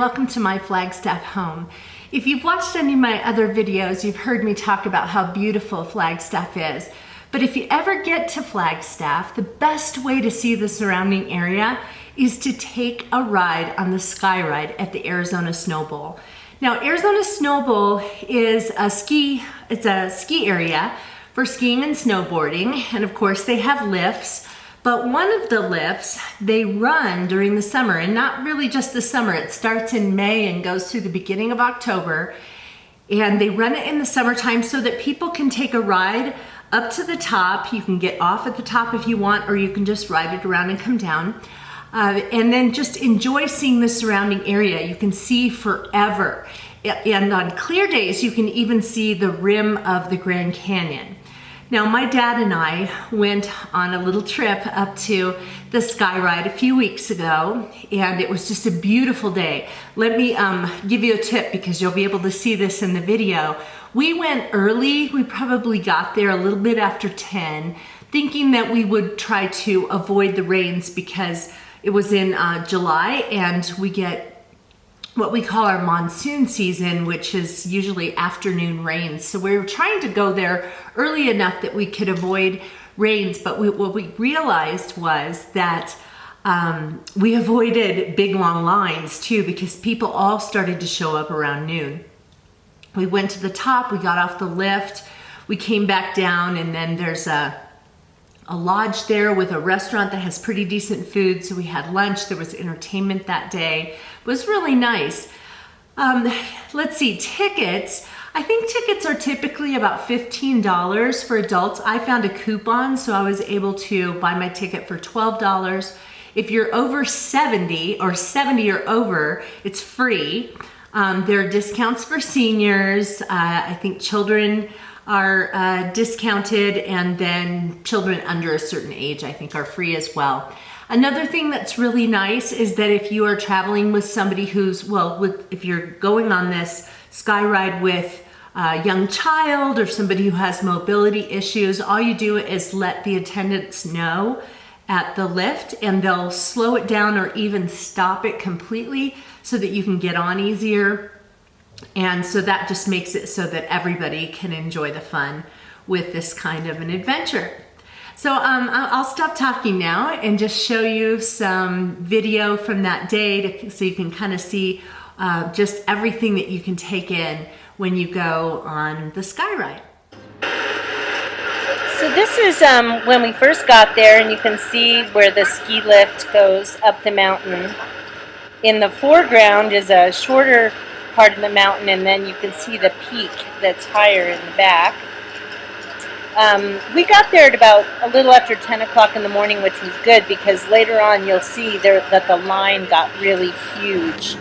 welcome to my Flagstaff home. If you've watched any of my other videos, you've heard me talk about how beautiful Flagstaff is. But if you ever get to Flagstaff, the best way to see the surrounding area is to take a ride on the Sky Ride at the Arizona Snowbowl. Now, Arizona Snowbowl is a ski area for skiing and snowboarding, and of course they have lifts. But one of the lifts they run during the summer, and not really just the summer. It starts in May and goes through the beginning of October. And they run it in the summertime so that people can take a ride up to the top. You can get off at the top if you want, or you can just ride it around and come down. And then just enjoy seeing the surrounding area. You can see forever. And on clear days, you can even see the rim of the Grand Canyon. Now, my dad and I went on a little trip up to the Sky Ride a few weeks ago, and it was just a beautiful day. Let me give you a tip because you'll be able to see this in the video. We went early. We probably got there a little bit after 10, thinking that we would try to avoid the rains because it was in July, and we get what we call our monsoon season, which is usually afternoon rains. So we were trying to go there early enough that we could avoid rains, but what we realized was that we avoided big long lines too, because people all started to show up around noon. We went to the top, we got off the lift, we came back down, and then there's a lodge there with a restaurant that has pretty decent food. So we had lunch, there was entertainment that day. It was really nice. Let's see, tickets. I think tickets are typically about $15 for adults. I found a coupon, so I was able to buy my ticket for $12. If you're over 70 or 70 or over, it's free. There are discounts for seniors. I think children are discounted, and then children under a certain age I think are free as well. Another thing that's really nice is that if you are traveling with somebody who's, if you're going on this Sky Ride with a young child or somebody who has mobility issues, all you do is let the attendants know at the lift, and they'll slow it down or even stop it completely so that you can get on easier. And so that just makes it so that everybody can enjoy the fun with this kind of an adventure. So I'll stop talking now and just show you some video from that day so you can kind of see just everything that you can take in when you go on the Sky Ride. So this is when we first got there, and you can see where the ski lift goes up the mountain. In the foreground is a shorter part of the mountain, and then you can see the peak that's higher in the back. We got there at about a little after 10 o'clock in the morning, which was good because later on you'll see there that the line got really huge.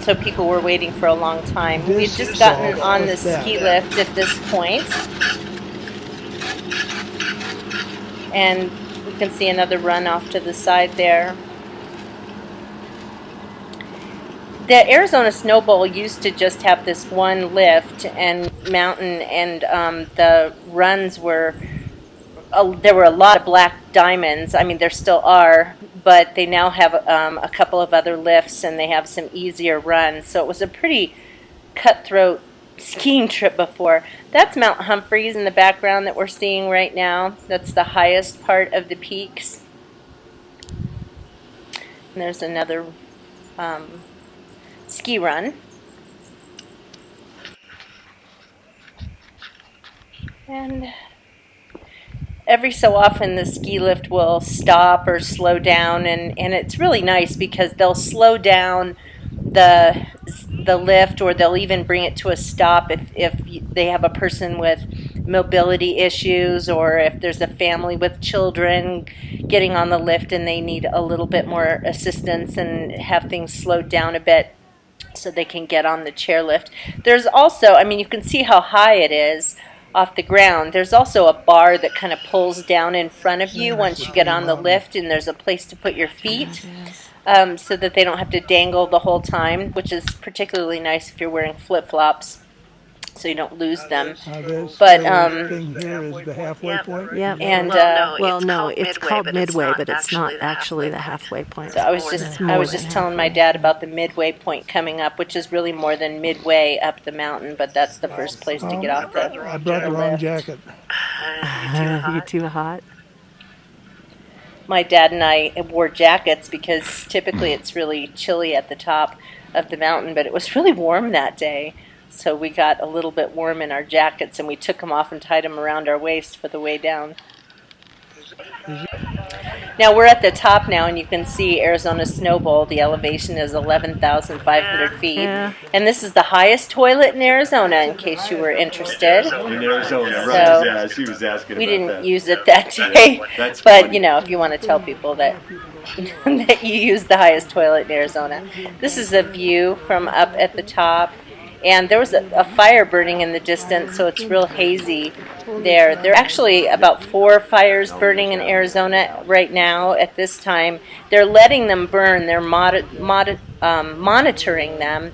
So people were waiting for a long time. We've just gotten on the ski lift at this point. And we can see another run off to the side there. The Arizona Snowbowl used to just have this one lift and mountain, and the runs were, there were a lot of black diamonds. I mean, there still are, but they now have a couple of other lifts, and they have some easier runs. So it was a pretty cutthroat skiing trip before. That's Mount Humphreys in the background that we're seeing right now. That's the highest part of the peaks. And there's another ski run. And every so often the ski lift will stop or slow down, and it's really nice because they'll slow down the lift, or they'll even bring it to a stop if they have a person with mobility issues, or if there's a family with children getting on the lift and they need a little bit more assistance, and have things slowed down a bit so they can get on the chairlift. There's also, I mean, you can see how high it is off the ground. There's also a bar that kind of pulls down in front of you once you get on the lift, and there's a place to put your feet so that they don't have to dangle the whole time, which is particularly nice if you're wearing flip-flops. so you don't lose them. This But thing here is the halfway point. Yep. and Well, no, it's called Midway, but it's not actually the halfway point. so I was just telling my dad about the midway point coming up, which is really more than midway up the mountain, but that's the first place to get off the I brought the wrong lift. jacket. You too hot? My dad and I wore jackets because typically it's really chilly at the top of the mountain, but it was really warm that day. So we got a little bit warm in our jackets, and we took them off and tied them around our waist for the way down. Now we're at the top now, and you can see Arizona Snowbowl. The elevation is 11,500 feet. Yeah. And this is the highest toilet in Arizona, in case you were interested. In Arizona, So, right? Yeah, she was asking We about didn't that. use it that day, That's but funny. you know, if you want to tell people that that you use the highest toilet in Arizona. This is a view from up at the top, and there was a fire burning in the distance, so it's real hazy there. There are actually about 4 fires burning in Arizona right now at this time. They're letting them burn. They're monitoring them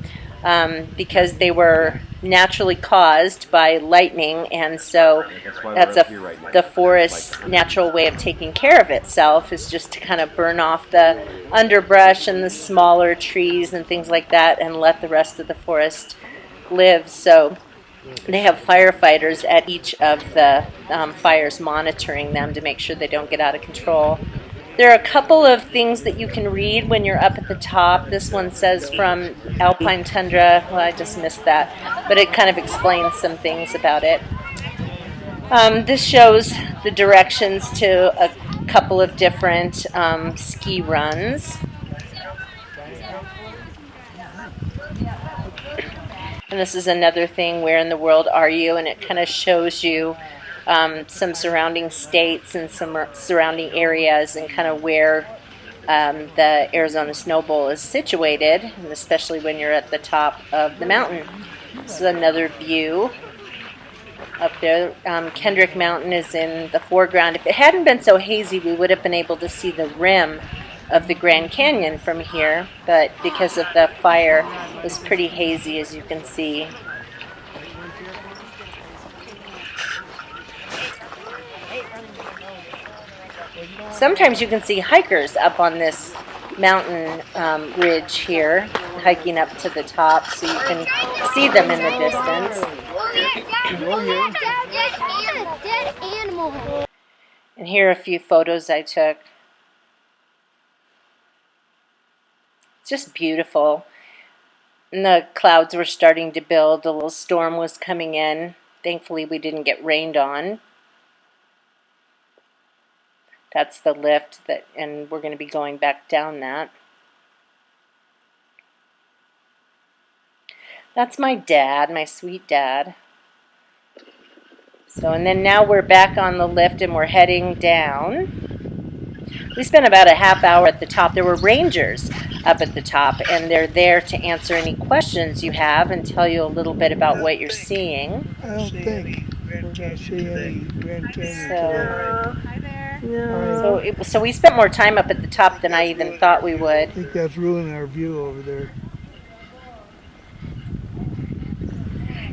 because they were naturally caused by lightning, and so that's the forest's natural way of taking care of itself is just to kind of burn off the underbrush and the smaller trees and things like that and let the rest of the forest live. So they have firefighters at each of the fires monitoring them to make sure they don't get out of control. There are a couple of things that you can read when you're up at the top. This one says from Alpine Tundra. Well, I just missed that, but it kind of explains some things about it. This shows the directions to a couple of different ski runs. And this is another thing, where in the world are you? And it kind of shows you some surrounding states and some surrounding areas and kind of where the Arizona Snowbowl is situated, and especially when you're at the top of the mountain. This is another view up there. Kendrick Mountain is in the foreground. If it hadn't been so hazy, we would have been able to see the rim of the Grand Canyon from here, but because of the fire, it was pretty hazy, as you can see. Sometimes you can see hikers up on this mountain ridge here, hiking up to the top, so you can see them in the distance. Dead animal. And here are a few photos I took. Just beautiful. And the clouds were starting to build. A little storm was coming in. Thankfully, we didn't get rained on. That's the lift, and we're going to be going back down that. That's my dad, my sweet dad. So, and then now we're back on the lift and we're heading down. We spent about a half hour at the top. There were rangers up at the top, and they're there to answer any questions you have and tell you a little bit about what you're seeing. I don't think we're going to see any Grand Canyon today. So we spent more time up at the top than I even thought we would. I think that's ruining our view over there.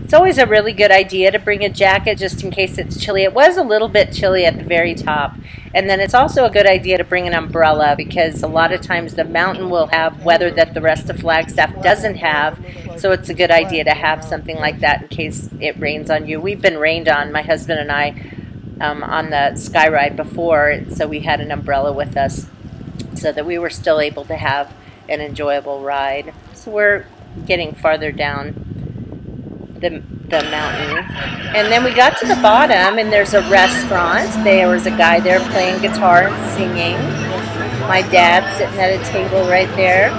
It's always a really good idea to bring a jacket just in case it's chilly. It was a little bit chilly at the very top. And then it's also a good idea to bring an umbrella, because a lot of times the mountain will have weather that the rest of Flagstaff doesn't have. So it's a good idea to have something like that in case it rains on you. We've been rained on, my husband and I, on the sky ride before, so we had an umbrella with us so that we were still able to have an enjoyable ride. So we're getting farther down the mountain, and then we got to the bottom, and there's a restaurant. There was a guy there playing guitar and singing. My dad sitting at a table right there.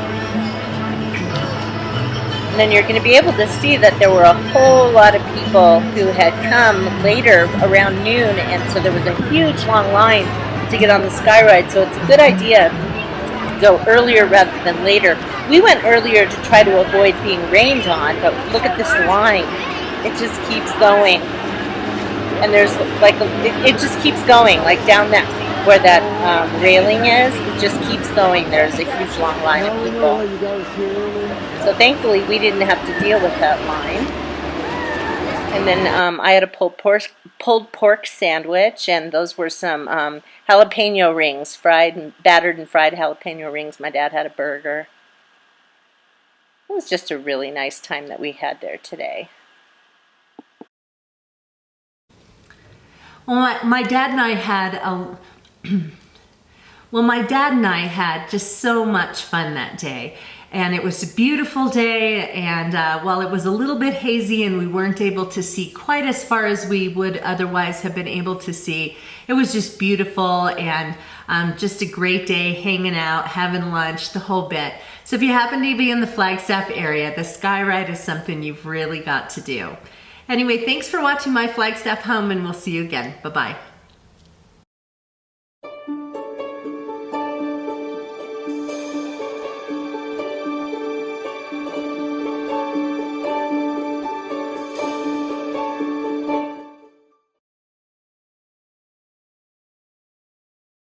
And then you're going to be able to see that there were a whole lot of people who had come later around noon, and so there was a huge long line to get on the sky ride. So it's a good idea to go earlier rather than later. We went earlier to try to avoid being rained on, but look at this line. It just keeps going. And there's like, it just keeps going, like down that, where that railing is, it just keeps going. There's a huge long line of people. So thankfully we didn't have to deal with that line. And then I had a pulled pork sandwich, and those were some jalapeno rings, battered and fried jalapeno rings. My dad had a burger. It was just a really nice time that we had there today. Well, my dad and I had just so much fun that day. And it was a beautiful day, and while it was a little bit hazy and we weren't able to see quite as far as we would otherwise have been able to see, it was just beautiful and just a great day hanging out, having lunch, the whole bit. So if you happen to be in the Flagstaff area, the Sky Ride is something you've really got to do. Anyway, thanks for watching my Flagstaff home, and we'll see you again. Bye-bye.